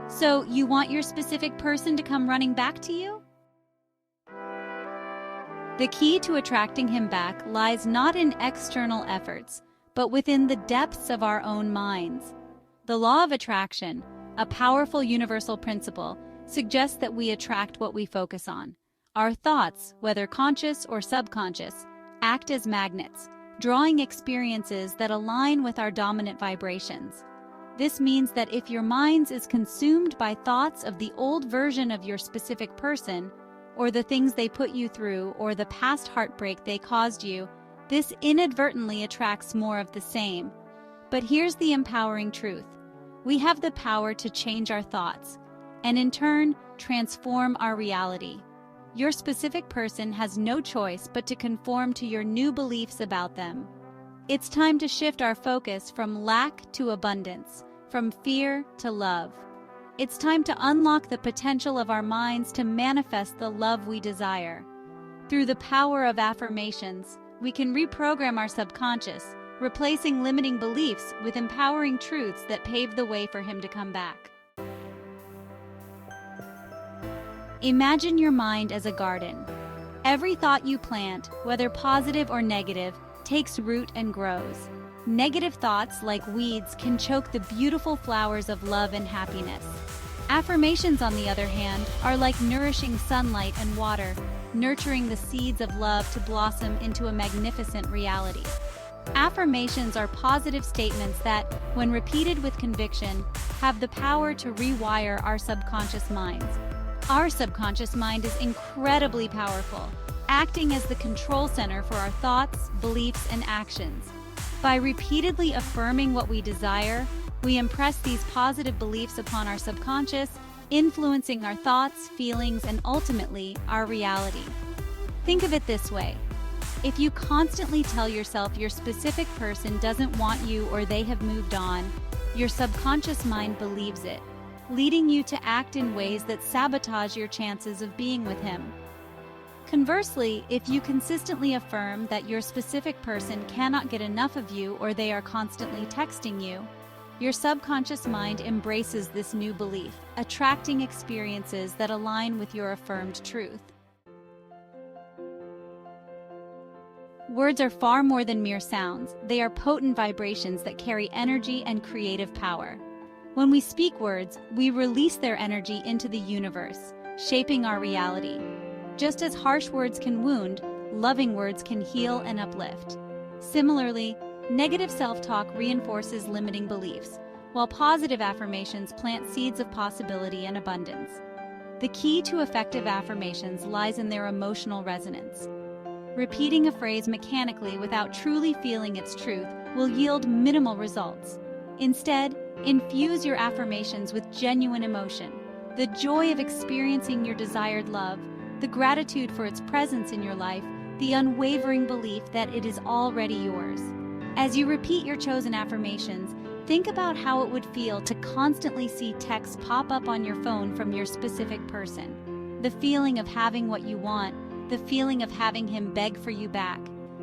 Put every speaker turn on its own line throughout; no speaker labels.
So, you want your specific person to come running back to you? The key to attracting him back lies not in external efforts, but within the depths of our own minds. The law of attraction, a powerful universal principle, suggests that we attract what we focus on. Our thoughts, whether conscious or subconscious, act as magnets, drawing experiences that align with our dominant vibrations. This means that if your mind is consumed by thoughts of the old version of your specific person, or the things they put you through, or the past heartbreak they caused you, this inadvertently attracts more of the same. But here's the empowering truth. We have the power to change our thoughts, and in turn, transform our reality. Your specific person has no choice but to conform to your new beliefs about them. It's time to shift our focus from lack to abundance, from fear to love. It's time to unlock the potential of our minds to manifest the love we desire. Through the power of affirmations, we can reprogram our subconscious, replacing limiting beliefs with empowering truths that pave the way for him to come back. Imagine your mind as a garden. Every thought you plant, whether positive or negative, takes root and grows. Negative thoughts, like weeds, can choke the beautiful flowers of love and happiness. Affirmations, on the other hand, are like nourishing sunlight and water, nurturing the seeds of love to blossom into a magnificent reality. Affirmations are positive statements that, when repeated with conviction, have the power to rewire our subconscious minds. Our subconscious mind is incredibly powerful, acting as the control center for our thoughts, beliefs, and actions. By repeatedly affirming what we desire, we impress these positive beliefs upon our subconscious, influencing our thoughts, feelings, and ultimately, our reality. Think of it this way. If you constantly tell yourself your specific person doesn't want you or they have moved on, your subconscious mind believes it, leading you to act in ways that sabotage your chances of being with him. Conversely, if you consistently affirm that your specific person cannot get enough of you or they are constantly texting you, your subconscious mind embraces this new belief, attracting experiences that align with your affirmed truth. Words are far more than mere sounds. They are potent vibrations that carry energy and creative power. When we speak words, we release their energy into the universe, shaping our reality. Just as harsh words can wound, loving words can heal and uplift. Similarly, negative self-talk reinforces limiting beliefs, while positive affirmations plant seeds of possibility and abundance. The key to effective affirmations lies in their emotional resonance. Repeating a phrase mechanically without truly feeling its truth will yield minimal results. Instead, infuse your affirmations with genuine emotion, the joy of experiencing your desired love, the gratitude for its presence in your life, the unwavering belief that it is already yours. As you repeat your chosen affirmations, think about how it would feel to constantly see texts pop up on your phone from your specific person. The feeling of having what you want, the feeling of having him beg for you back.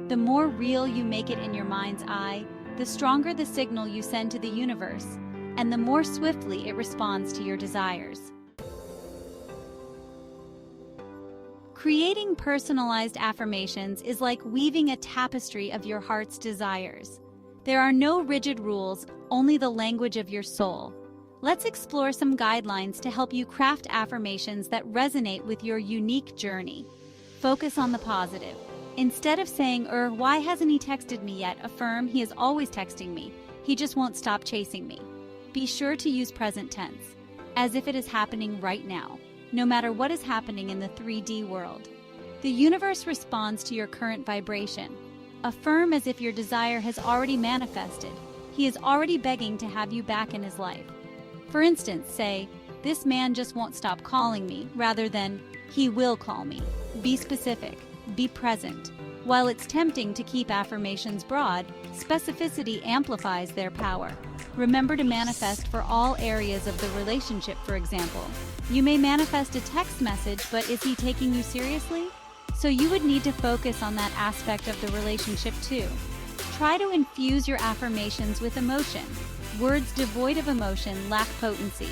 The more real you make it in your mind's eye, the stronger the signal you send to the universe, and the more swiftly it responds to your desires. Creating personalized affirmations is like weaving a tapestry of your heart's desires. There are no rigid rules, only the language of your soul. Let's explore some guidelines to help you craft affirmations that resonate with your unique journey. Focus on the positive. Instead of saying, why hasn't he texted me yet?" affirm, "He is always texting me. He just won't stop chasing me." Be sure to use present tense, as if it is happening right now, no matter what is happening in the 3D world. The universe responds to your current vibration. Affirm as if your desire has already manifested. He is already begging to have you back in his life. For instance, say, "This man just won't stop calling me," rather than, "He will call me." Be specific. Be present. While it's tempting to keep affirmations broad, specificity amplifies their power. Remember to manifest for all areas of the relationship, for example. You may manifest a text message, but is he taking you seriously? So you would need to focus on that aspect of the relationship too. Try to infuse your affirmations with emotion. Words devoid of emotion lack potency.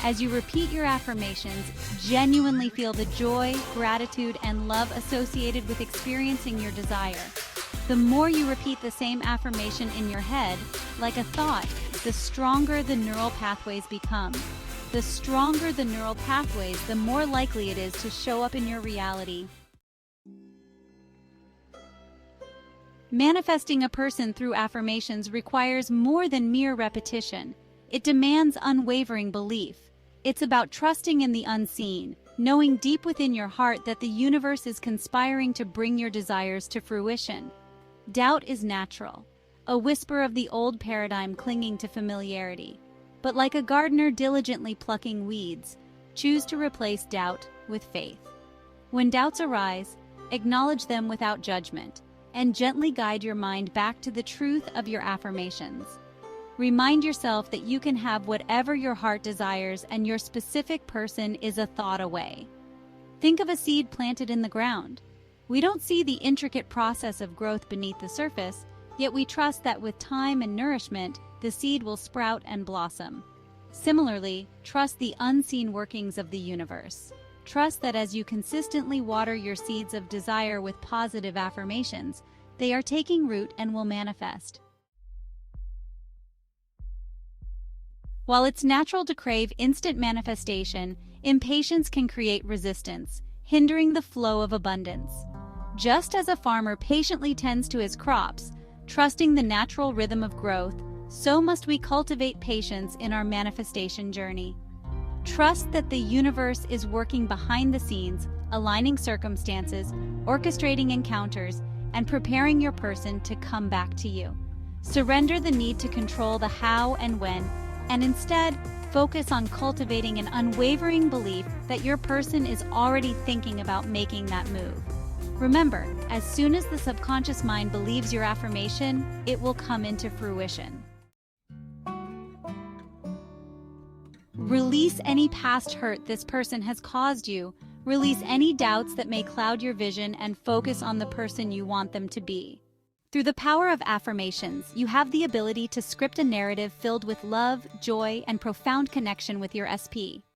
As you repeat your affirmations, genuinely feel the joy, gratitude, and love associated with experiencing your desire. The more you repeat the same affirmation in your head, like a thought, the stronger the neural pathways become. The stronger the neural pathways, the more likely it is to show up in your reality. Manifesting a person through affirmations requires more than mere repetition. It demands unwavering belief. It's about trusting in the unseen, knowing deep within your heart that the universe is conspiring to bring your desires to fruition. Doubt is natural, a whisper of the old paradigm clinging to familiarity. But like a gardener diligently plucking weeds, choose to replace doubt with faith. When doubts arise, acknowledge them without judgment, and gently guide your mind back to the truth of your affirmations. Remind yourself that you can have whatever your heart desires and your specific person is a thought away. Think of a seed planted in the ground. We don't see the intricate process of growth beneath the surface, yet we trust that with time and nourishment, the seed will sprout and blossom. Similarly, trust the unseen workings of the universe. Trust that as you consistently water your seeds of desire with positive affirmations, they are taking root and will manifest. While it's natural to crave instant manifestation, impatience can create resistance, hindering the flow of abundance. Just as a farmer patiently tends to his crops, trusting the natural rhythm of growth, so must we cultivate patience in our manifestation journey. Trust that the universe is working behind the scenes, aligning circumstances, orchestrating encounters, and preparing your person to come back to you. Surrender the need to control the how and when, and instead, focus on cultivating an unwavering belief that your person is already thinking about making that move. Remember, as soon as the subconscious mind believes your affirmation, it will come into fruition. Release any past hurt this person has caused you. Release any doubts that may cloud your vision and focus on the person you want them to be. Through the power of affirmations, you have the ability to script a narrative filled with love, joy, and profound connection with your SP.